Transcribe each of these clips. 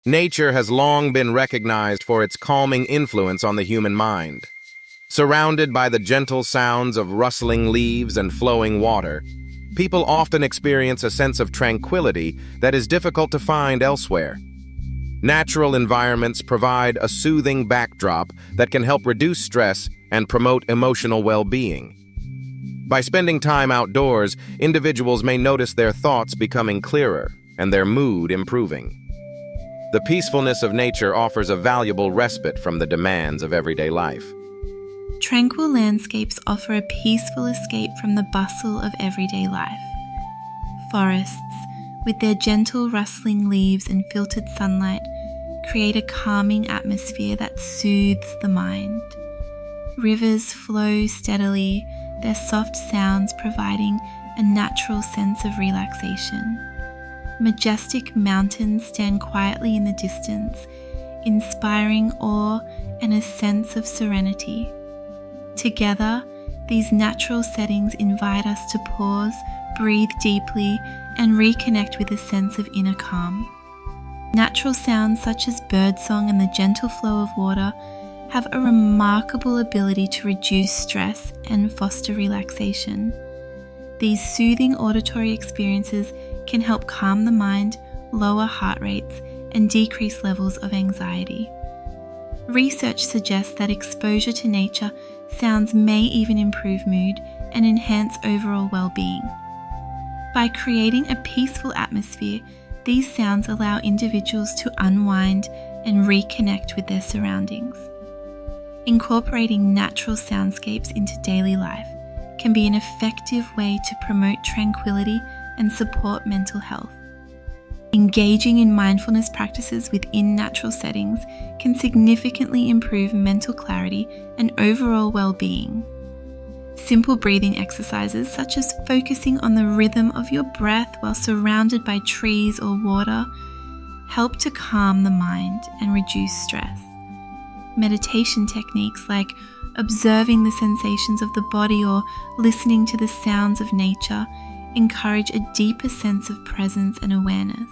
Nature has long been recognized for its calming influence on the human mind. Surrounded by the gentle sounds of rustling leaves and flowing water, people often experience a sense of tranquility that is difficult to find elsewhere. Natural environments provide a soothing backdrop that can help reduce stress and promote emotional well-being. By spending time outdoors, individuals may notice their thoughts becoming clearer and their mood improving. The peacefulness of nature offers a valuable respite from the demands of everyday life. Tranquil landscapes offer a peaceful escape from the bustle of everyday life. Forests, with their gentle rustling leaves and filtered sunlight, create a calming atmosphere that soothes the mind. Rivers flow steadily, their soft sounds providing a natural sense of relaxation. Majestic mountains stand quietly in the distance, inspiring awe and a sense of serenity. Together, these natural settings invite us to pause, breathe deeply, and reconnect with a sense of inner calm. Natural sounds such as birdsong and the gentle flow of water have a remarkable ability to reduce stress and foster relaxation. These soothing auditory experiences can help calm the mind, lower heart rates, and decrease levels of anxiety. Research suggests that exposure to nature sounds may even improve mood and enhance overall well-being. By creating a peaceful atmosphere, these sounds allow individuals to unwind and reconnect with their surroundings. Incorporating natural soundscapes into daily life can be an effective way to promote tranquility and support mental health. Engaging in mindfulness practices within natural settings can significantly improve mental clarity and overall well-being. Simple breathing exercises such as focusing on the rhythm of your breath while surrounded by trees or water help to calm the mind and reduce stress. Meditation techniques like observing the sensations of the body or listening to the sounds of nature encourage a deeper sense of presence and awareness.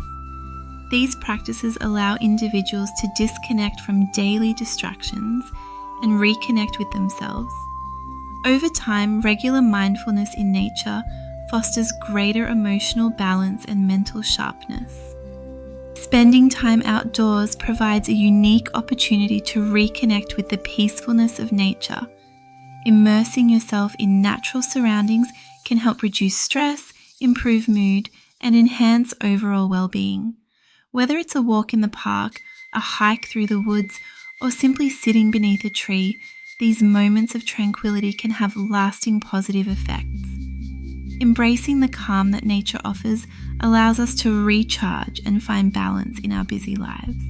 These practices allow individuals to disconnect from daily distractions and reconnect with themselves. Over time, regular mindfulness in nature fosters greater emotional balance and mental sharpness. Spending time outdoors provides a unique opportunity to reconnect with the peacefulness of nature. Immersing yourself in natural surroundings can help reduce stress, improve mood, and enhance overall well-being. Whether it's a walk in the park, a hike through the woods, or simply sitting beneath a tree, these moments of tranquility can have lasting positive effects. Embracing the calm that nature offers allows us to recharge and find balance in our busy lives.